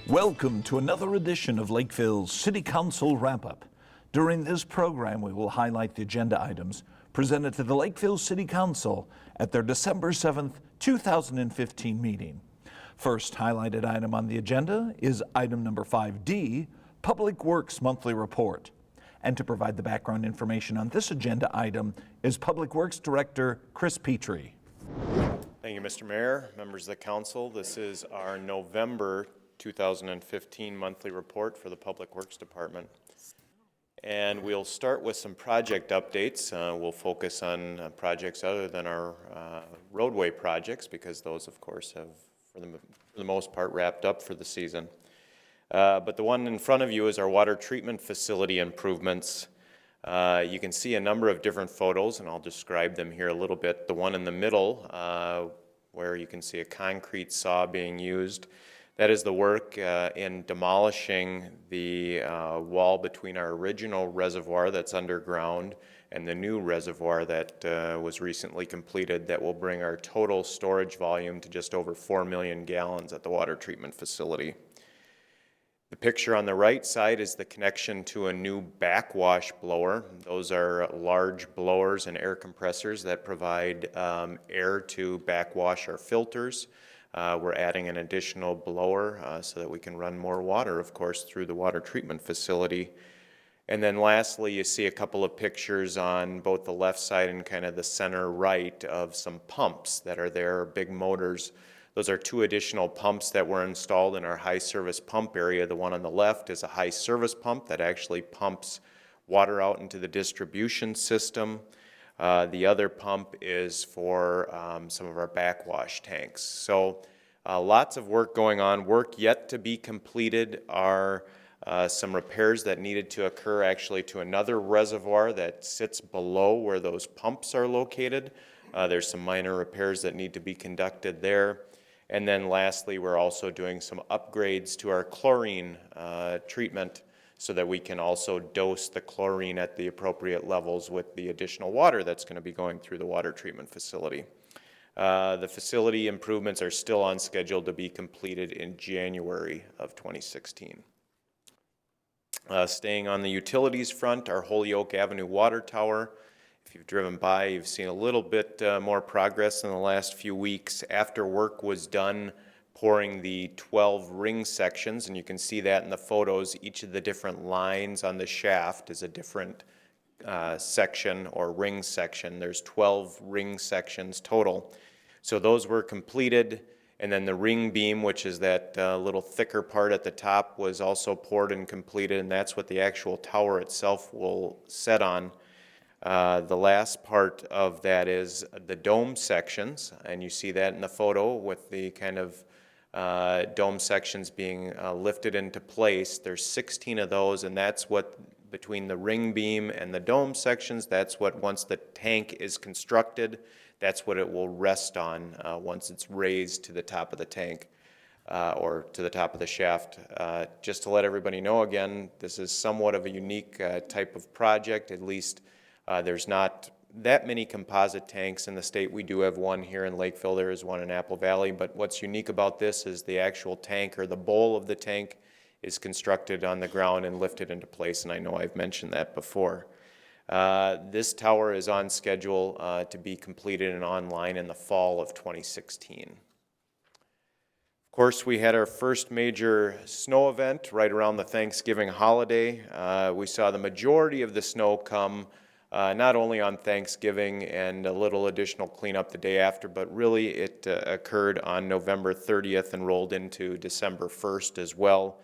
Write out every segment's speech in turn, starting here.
Welcome to another edition of Lakeville's City Council Wrap-Up. During this program, we will highlight the agenda items presented to the Lakeville City Council at their December 7th, 2015 meeting. First highlighted item on the agenda is item number 5D, Public Works Monthly Report. And to provide the background information on this agenda item is Public Works Director Chris Petrie. Thank you, Mr. Mayor, members of the council. This is our November 2015 monthly report for the Public Works Department. And we'll start with some project updates. We'll focus on projects other than our roadway projects, because those, of course, have, for the most part, wrapped up for the season. But the one in front of you is our water treatment facility improvements. You can see a number of different photos, and I'll describe them here a little bit. The one in the middle, where you can see a concrete saw being used, that is the work in demolishing the wall between our original reservoir that's underground and the new reservoir that was recently completed, that will bring our total storage volume to just over 4 million gallons at the water treatment facility. The picture on the right side is the connection to a new backwash blower. Those are large blowers and air compressors that provide air to backwash our filters. We're adding an additional blower so that we can run more water, of course, through the water treatment facility. And then lastly, you see a couple of pictures on both the left side and kind of the center right of some pumps that are there, big motors. Those are two additional pumps that were installed in our high service pump area. The one on the left is a high service pump that actually pumps water out into the distribution system. The other pump is for some of our backwash tanks. So lots of work going on. Work yet to be completed are some repairs that needed to occur actually to another reservoir that sits below where those pumps are located. There's some minor repairs that need to be conducted there. And then lastly, we're also doing some upgrades to our chlorine treatment, so that we can also dose the chlorine at the appropriate levels with the additional water that's going to be going through the water treatment facility. The facility improvements are still on schedule to be completed in January of 2016. Staying on the utilities front, our Holyoke Avenue water tower. If you've driven by, you've seen a little bit more progress in the last few weeks. After work was done pouring the 12 ring sections, and you can see that in the photos. Each of the different lines on the shaft is a different section or ring section. There's 12 ring sections total. So those were completed, and then the ring beam, which is that little thicker part at the top, was also poured and completed, and that's what the actual tower itself will set on. The last part of that is the dome sections, and you see that in the photo with the kind of dome sections being lifted into place. There's 16 of those, and that's what, between the ring beam and the dome sections, that's what, once the tank is constructed, that's what it will rest on once it's raised to the top of the tank or to the top of the shaft. Just to let everybody know again, this is somewhat of a unique type of project. At least there's not that many composite tanks in the state. We do have one here in Lakeville. There is one in Apple Valley. But what's unique about this is the actual tank, or the bowl of the tank, is constructed on the ground and lifted into place. And I know I've mentioned that before. This tower is on schedule to be completed and online in the fall of 2016. Of course, we had our first major snow event right around the Thanksgiving holiday. We saw the majority of the snow come not only on Thanksgiving and a little additional cleanup the day after, but really it occurred on November 30th and rolled into December 1st as well.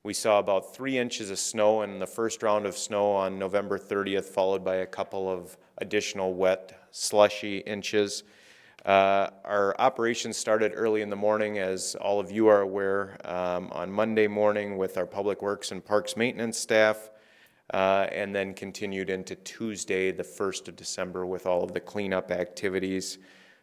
We saw about 3 inches of snow in the first round of snow on November 30th, followed by a couple of additional wet, slushy inches. Our operations started early in the morning, as all of you are aware, on Monday morning with our Public Works and Parks Maintenance staff. And then continued into Tuesday, the 1st of December, with all of the cleanup activities.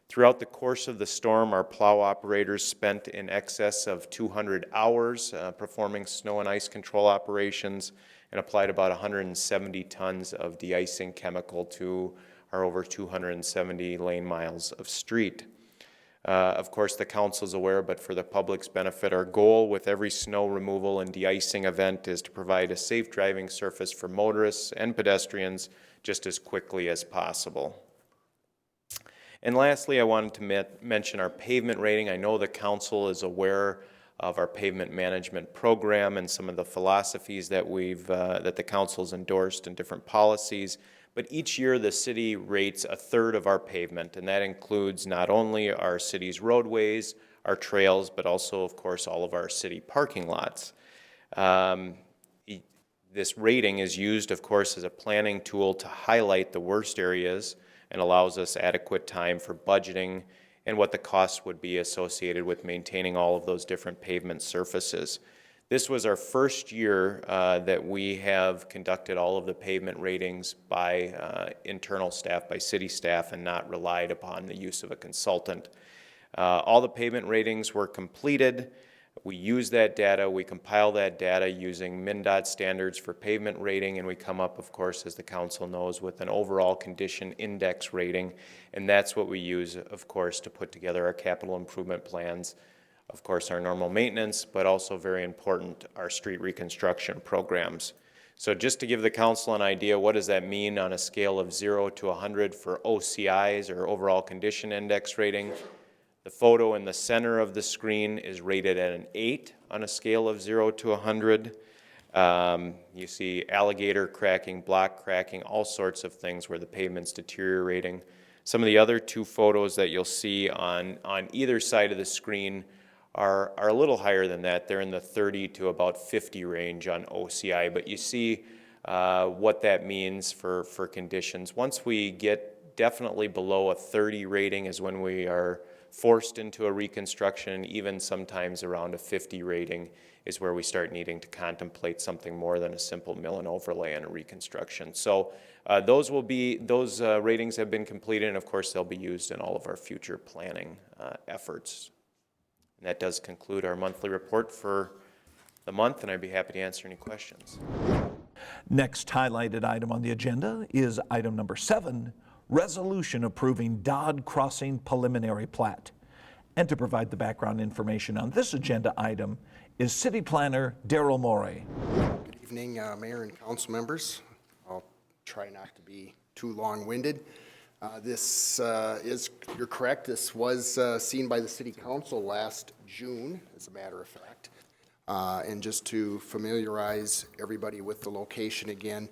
Throughout the course of the storm, our plow operators spent in excess of 200 hours performing snow and ice control operations, and applied about 170 tons of de-icing chemical to our over 270 lane miles of street. Of course, the council's aware, but for the public's benefit, our goal with every snow removal and de-icing event is to provide a safe driving surface for motorists and pedestrians just as quickly as possible. And lastly, I wanted to mention our pavement rating. I know the council is aware of our pavement management program and some of the philosophies that that the council's endorsed in different policies. But each year the city rates a third of our pavement, and that includes not only our city's roadways, our trails, but also, of course, all of our city parking lots. This rating is used, of course, as a planning tool to highlight the worst areas and allows us adequate time for budgeting and what the costs would be associated with maintaining all of those different pavement surfaces. This was our first year that we have conducted all of the pavement ratings by internal staff, by city staff, and not relied upon the use of a consultant. All the pavement ratings were completed. We use that data, we compile that data using MnDOT standards for pavement rating, and we come up, of course, as the council knows, with an overall condition index rating, and that's what we use, of course, to put together our capital improvement plans, of course, our normal maintenance, but also very important, our street reconstruction programs. So just to give the council an idea, what does that mean on a scale of 0 to 100 for OCIs, or overall condition index rating? The photo in the center of the screen is rated at an 8 on a scale of 0 to 100. You see alligator cracking, block cracking, all sorts of things where the pavement's deteriorating. Some of the other two photos that you'll see on either side of the screen are a little higher than that. They're in the 30 to about 50 range on OCI, but you see what that means for conditions. Once we get definitely below a 30 rating is when we are forced into a reconstruction. Even sometimes around a 50 rating is where we start needing to contemplate something more than a simple mill and overlay and a reconstruction. So those ratings have been completed, and of course they'll be used in all of our future planning efforts. And that does conclude our monthly report for the month, and I'd be happy to answer any questions. Next highlighted item on the agenda is item number 7, resolution approving Dodd Crossing preliminary plat. And to provide the background information on this agenda item is City Planner Darrell Morey. Good evening, Mayor and council members. I'll try not to be too long-winded. You're correct, this was seen by the City Council last June, as a matter of fact. And just to familiarize everybody with the location again,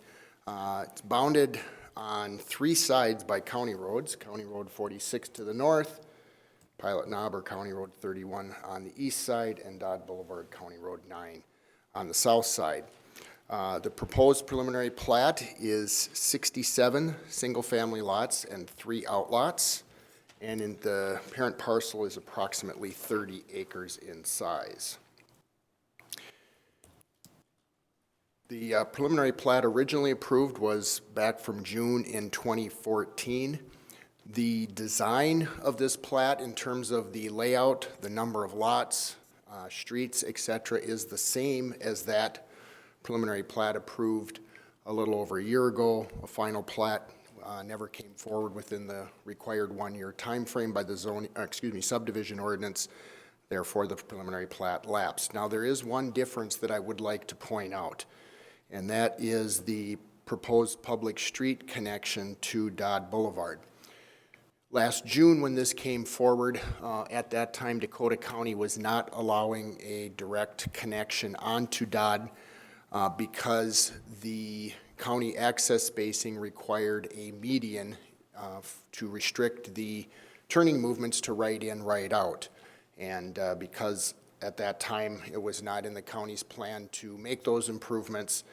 it's bounded on 3 sides by county roads, County Road 46 to the north, Pilot Knob or County Road 31 on the east side, and Dodd Boulevard, County Road 9 on the south side. The proposed preliminary plat is 67 single-family lots and 3 outlots, and in the parent parcel is approximately 30 acres in size. The preliminary plat originally approved was back from June in 2014. The design of this plat in terms of the layout, the number of lots, streets, etc., is the same as that preliminary plat approved a little over a year ago. A final plat never came forward within the required 1-year time frame by the subdivision ordinance. Therefore, the preliminary plat lapsed. Now, there is one difference that I would like to point out, and that is the proposed public street connection to Dodd Boulevard. Last June, when this came forward, at that time Dakota County was not allowing a direct connection onto Dodd because the county access spacing required a median to restrict the turning movements to right in, right out. And because at that time it was not in the county's plan to make those improvements,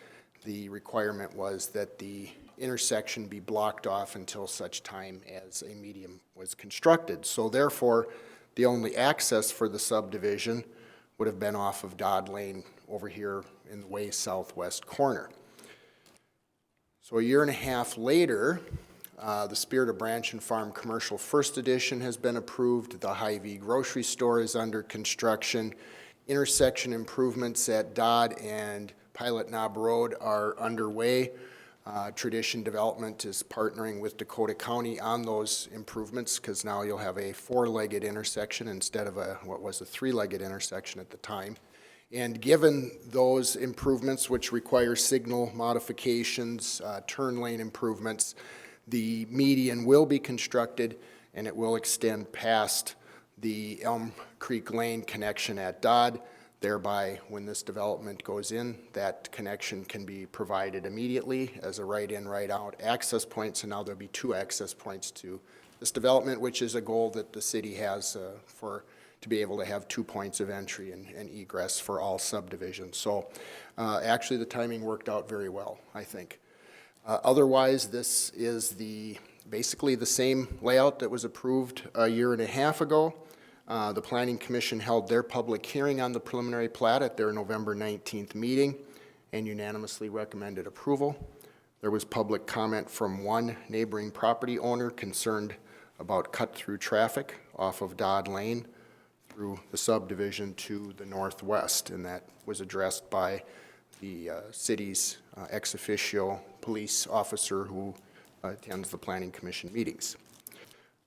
the requirement was that the intersection be blocked off until such time as a median was constructed. So therefore, the only access for the subdivision would have been off of Dodd Lane over here in the way southwest corner. So a year and a half later, the Spirit of Branch and Farm Commercial First Edition has been approved. The Hy-Vee grocery store is under construction. Intersection improvements at Dodd and Pilot Knob Road are underway. Tradition Development is partnering with Dakota County on those improvements because now you'll have a four-legged intersection instead of what was a three-legged intersection at the time. And given those improvements, which require signal modifications, turn lane improvements, the median will be constructed and it will extend past the Elm Creek Lane connection at Dodd. Thereby, when this development goes in, that connection can be provided immediately as a right-in, right-out access point. So now there'll be two access points to this development, which is a goal that the city has to be able to have 2 points of entry and egress for all subdivisions. So actually, the timing worked out very well, I think. Otherwise, this is basically the same layout that was approved a year and a half ago. The Planning Commission held their public hearing on the preliminary plat at their November 19th meeting and unanimously recommended approval. There was public comment from one neighboring property owner concerned about cut-through traffic off of Dodd Lane through the subdivision to the northwest, and that was addressed by the city's ex officio police officer who attends the Planning Commission meetings.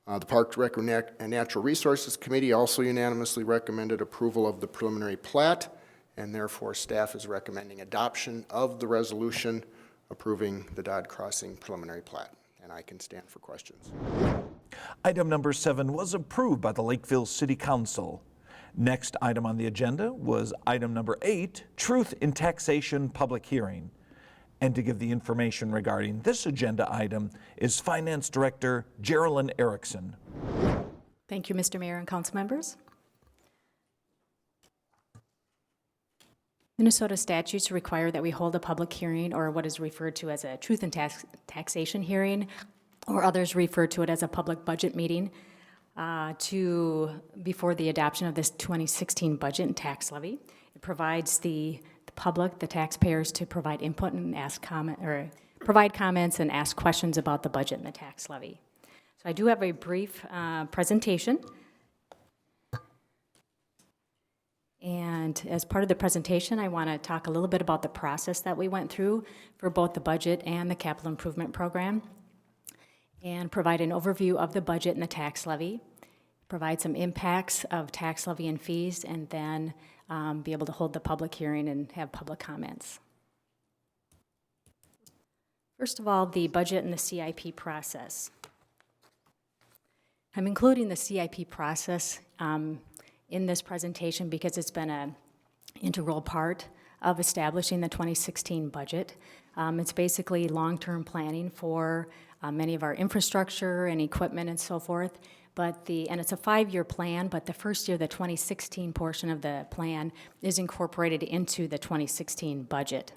The Park, Rec, and Natural Resources Committee also unanimously recommended approval of the preliminary plat, and therefore staff is recommending adoption of the resolution approving the Dodd Crossing preliminary plat. And I can stand for questions. Item number 7 was approved by the Lakeville City Council. Next item on the agenda was item number 8, Truth in Taxation Public Hearing. And to give the information regarding this agenda item is Finance Director Geraldine Erickson. Thank you, Mr. Mayor and council members. Minnesota statutes require that we hold a public hearing, or what is referred to as a truth in taxation hearing, or others refer to it as a public budget meeting, before the adoption of this 2016 budget and tax levy. It provides the public, the taxpayers, to provide input and provide comments and ask questions about the budget and the tax levy. So I do have a brief presentation. And as part of the presentation, I want to talk a little bit about the process that we went through for both the budget and the capital improvement program, and provide an overview of the budget and the tax levy, provide some impacts of tax levy and fees, and then be able to hold the public hearing and have public comments. First of all, the budget and the CIP process. I'm including the CIP process in this presentation because it's been an integral part of establishing the 2016 budget. It's basically long-term planning for many of our infrastructure and equipment and so forth. And it's a 5-year plan, but the first year, the 2016 portion of the plan, is incorporated into the 2016 budget.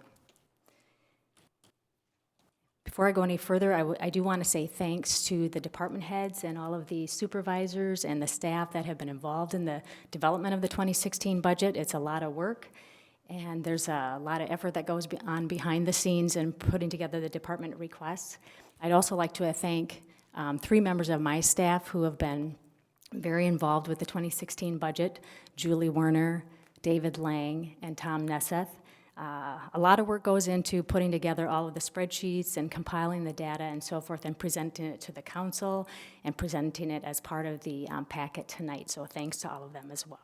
Before I go any further, I do want to say thanks to the department heads and all of the supervisors and the staff that have been involved in the development of the 2016 budget. It's a lot of work, and there's a lot of effort that goes on behind the scenes in putting together the department requests. I'd also like to thank 3 members of my staff who have been very involved with the 2016 budget: Julie Werner, David Lang, and Tom Nesseth. A lot of work goes into putting together all of the spreadsheets and compiling the data and so forth and presenting it to the council and presenting it as part of the packet tonight. So thanks to all of them as well.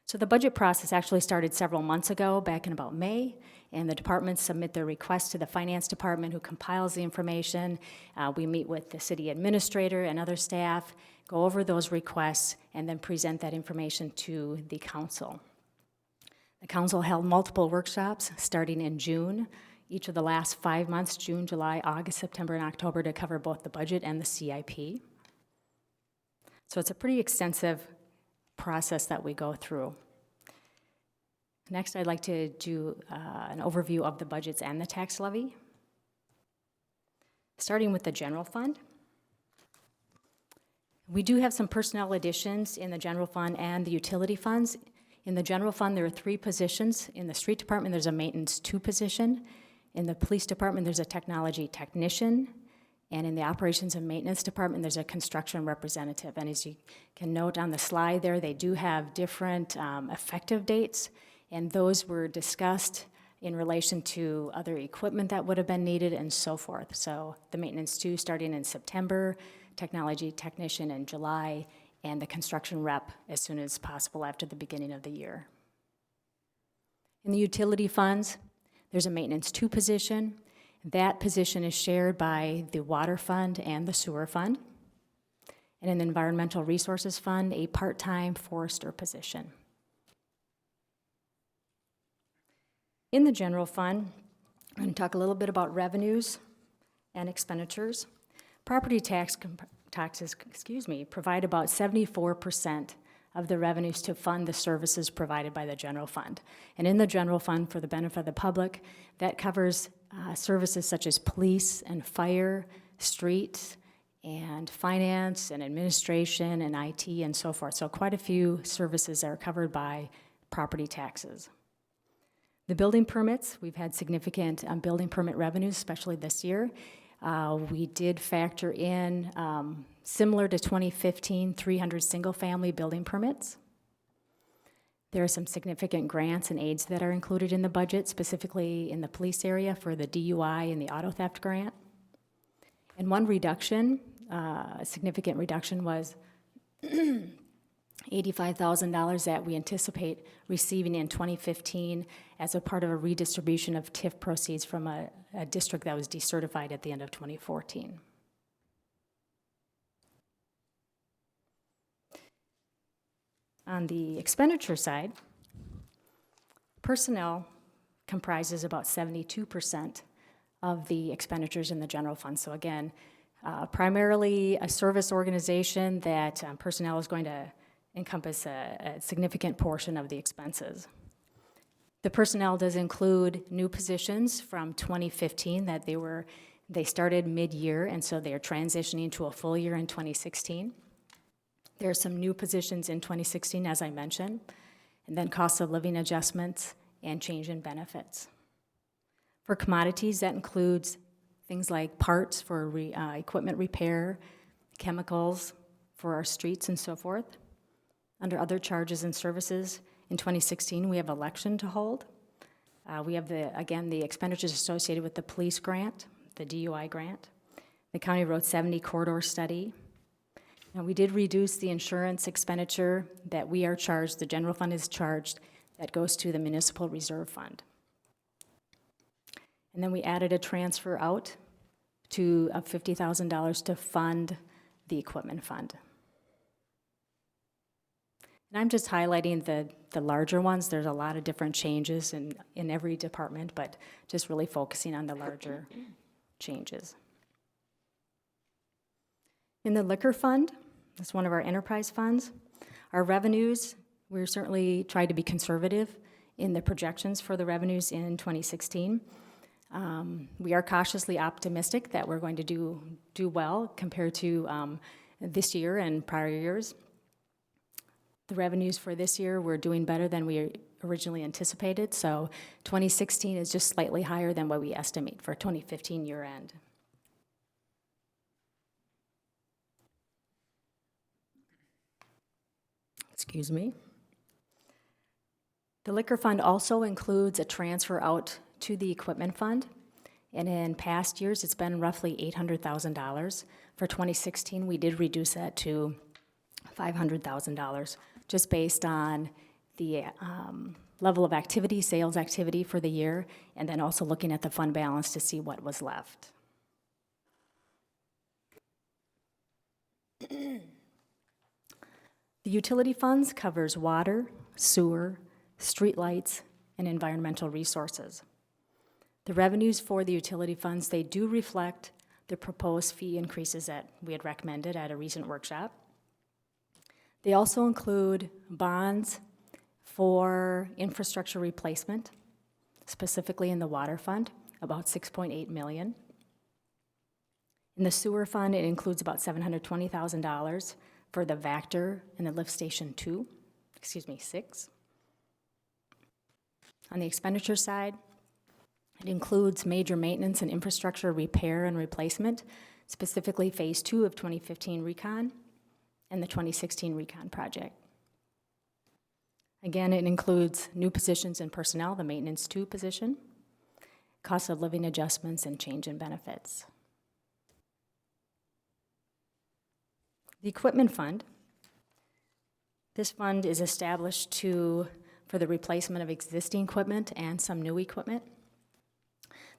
So the budget process actually started several months ago, back in about May, and the departments submit their request to the finance department, who compiles the information. We meet with the city administrator and other staff, go over those requests, and then present that information to the council. The council held multiple workshops starting in June, each of the last 5 months, June, July, August, September, and October, to cover both the budget and the CIP. So it's a pretty extensive process that we go through. Next, I'd like to do an overview of the budgets and the tax levy. Starting with the general fund. We do have some personnel additions in the general fund and the utility funds. In the general fund, there are 3 positions. In the street department, there's a maintenance 2 position. In the police department, there's a technology technician. And in the operations and maintenance department, there's a construction representative. And as you can note on the slide there, they do have different effective dates, and those were discussed in relation to other equipment that would have been needed and so forth. So the maintenance 2 starting in September, technology technician in July, and the construction rep as soon as possible after the beginning of the year. In the utility funds, there's a maintenance 2 position. That position is shared by the water fund and the sewer fund. And in the environmental resources fund, a part-time forester position. In the general fund, I'm going to talk a little bit about revenues and expenditures. Property taxes provide about 74% of the revenues to fund the services provided by the general fund. And in the general fund, for the benefit of the public, that covers services such as police and fire, streets, and finance and administration and IT and so forth. So quite a few services are covered by property taxes. The building permits, we've had significant building permit revenues, especially this year. We did factor in, similar to 2015, 300 single-family building permits. There are some significant grants and aids that are included in the budget, specifically in the police area for the DUI and the auto theft grant. And one reduction, a significant reduction, was $85,000 that we anticipate receiving in 2015 as a part of a redistribution of TIF proceeds from a district that was decertified at the end of 2014. On the expenditure side, personnel comprises about 72% of the expenditures in the general fund. So again, primarily a service organization that personnel is going to encompass a significant portion of the expenses. The personnel does include new positions from 2015 that they started mid-year, and so they are transitioning to a full year in 2016. There are some new positions in 2016, as I mentioned, and then cost of living adjustments and change in benefits. For commodities, that includes things like parts for equipment repair, chemicals for our streets and so forth. Under other charges and services, in 2016, we have election to hold. We have, the expenditures associated with the police grant, the DUI grant, the County Road 70 corridor study. Now, we did reduce the insurance expenditure that we are charged, the general fund is charged, that goes to the municipal reserve fund. And then we added a transfer out of $50,000 to fund the equipment fund. And I'm just highlighting the larger ones. There's a lot of different changes in every department, but just really focusing on the larger changes. In the liquor fund, that's one of our enterprise funds, our revenues, we're certainly tried to be conservative in the projections for the revenues in 2016. We are cautiously optimistic that we're going to do well compared to this year and prior years. The revenues for this year, we're doing better than we originally anticipated, so 2016 is just slightly higher than what we estimate for 2015 year end. Excuse me. The liquor fund also includes a transfer out to the equipment fund, and in past years it's been roughly $800,000. For 2016, we did reduce that to $500,000, just based on the level of activity, sales activity for the year, and then also looking at the fund balance to see what was left. The utility funds covers water, sewer, streetlights, and environmental resources. The revenues for the utility funds, they do reflect the proposed fee increases that we had recommended at a recent workshop. They also include bonds for infrastructure replacement, specifically in the water fund, about $6.8 million. In the sewer fund, it includes about $720,000 for the Vector and the lift station 6. On the expenditure side, it includes major maintenance and infrastructure repair and replacement, specifically phase 2 of 2015 recon and the 2016 recon project. Again, it includes new positions in personnel, the maintenance 2 position, cost of living adjustments, and change in benefits. The equipment fund. This fund is established for the replacement of existing equipment and some new equipment.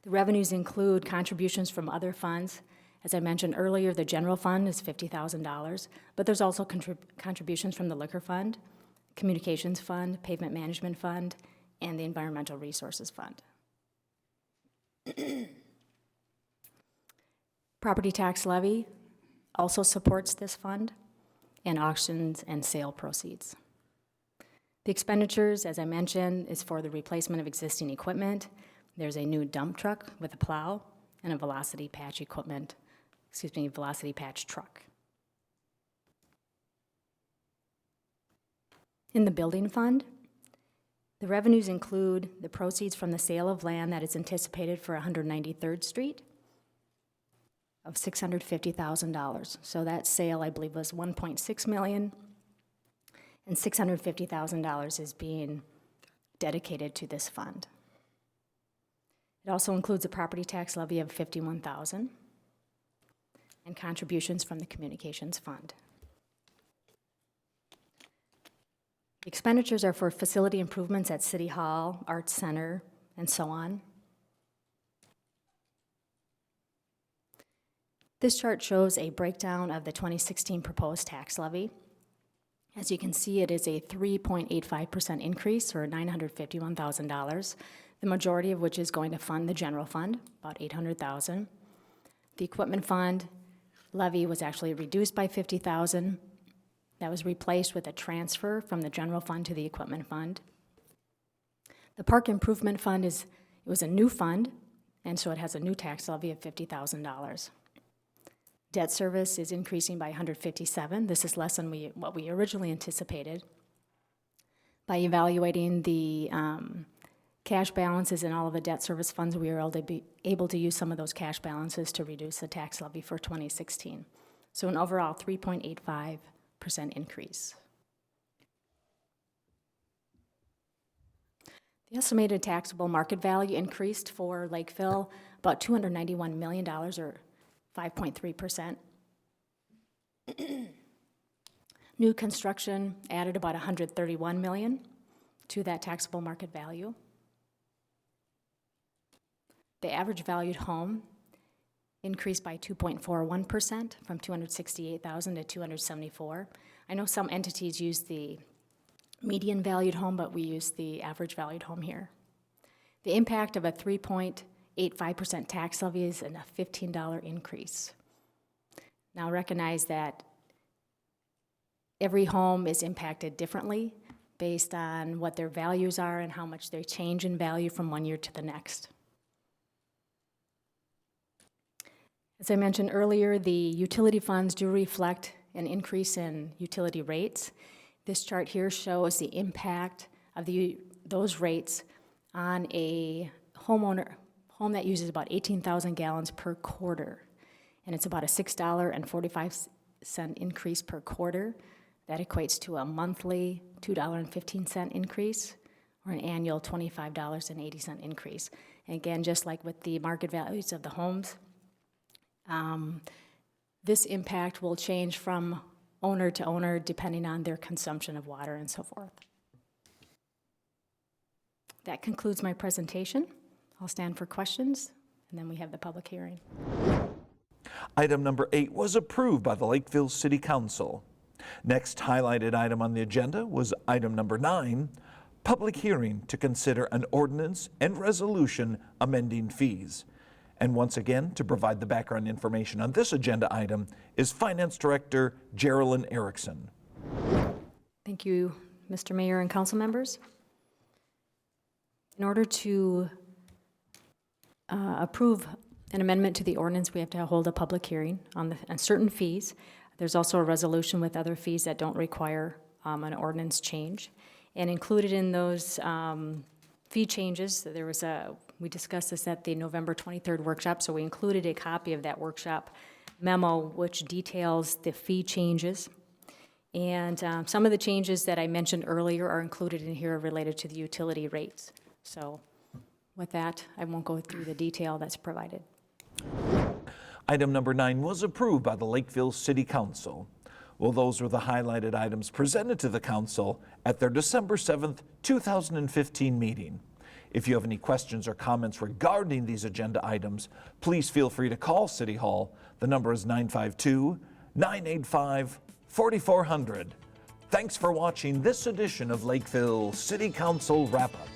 The revenues include contributions from other funds. As I mentioned earlier, the general fund is $50,000, but there's also contributions from the liquor fund, communications fund, pavement management fund, and the environmental resources fund. Property tax levy also supports this fund, and auctions and sale proceeds. The expenditures, as I mentioned, is for the replacement of existing equipment. There's a new dump truck with a plow and a velocity patch truck. In the building fund, the revenues include the proceeds from the sale of land that is anticipated for 193rd Street of $650,000. So that sale, I believe, was $1.6 million, and $650,000 is being dedicated to this fund. It also includes a property tax levy of $51,000 and contributions from the communications fund. Expenditures are for facility improvements at City Hall, Arts Center, and so on. This chart shows a breakdown of the 2016 proposed tax levy. As you can see, it is a 3.85% increase, or $951,000, the majority of which is going to fund the general fund, about $800,000. The equipment fund levy was actually reduced by $50,000. That was replaced with a transfer from the general fund to the equipment fund. The park improvement fund was a new fund, and so it has a new tax levy of $50,000. Debt service is increasing by $157,000. This is less than what we originally anticipated. By evaluating the cash balances in all of the debt service funds, we were able to use some of those cash balances to reduce the tax levy for 2016. So an overall 3.85% increase. The estimated taxable market value increased for Lakeville about $291 million, or 5.3%. New construction added about $131 million to that taxable market value. The average valued home increased by 2.41% from $268,000 to $274,000. I know some entities use the median valued home, but we use the average valued home here. The impact of a 3.85% tax levy is a $15 increase. Now recognize that every home is impacted differently based on what their values are and how much they change in value from one year to the next. As I mentioned earlier, the utility funds do reflect an increase in utility rates. This chart here shows the impact of those rates on a home that uses about 18,000 gallons per quarter, and it's about a $6.45 increase per quarter. That equates to a monthly $2.15 increase, or an annual $25.80 increase. And again, just like with the market values of the homes, this impact will change from owner to owner depending on their consumption of water and so forth. That concludes my presentation. I'll stand for questions, and then we have the public hearing. Item number 8 was approved by the Lakeville City Council. Next highlighted item on the agenda was item number 9, public hearing to consider an ordinance and resolution amending fees. And once again, to provide the background information on this agenda item is Finance Director Geraldine Erickson. Thank you, Mr. Mayor and council members. In order to approve an amendment to the ordinance, we have to hold a public hearing on certain fees. There's also a resolution with other fees that don't require an ordinance change. And included in those fee changes, we discussed this at the November 23rd workshop, so we included a copy of that workshop memo which details the fee changes. And some of the changes that I mentioned earlier are included in here related to the utility rates. So With that, I won't go through the detail that's provided. Item number 9 was approved by the Lakeville City Council. Well, those were the highlighted items presented to the council at their December 7th, 2015 meeting. If you have any questions or comments regarding these agenda items, please feel free to call City Hall. The number is 952-985-4400. Thanks for watching this edition of Lakeville City Council Wrap-Up.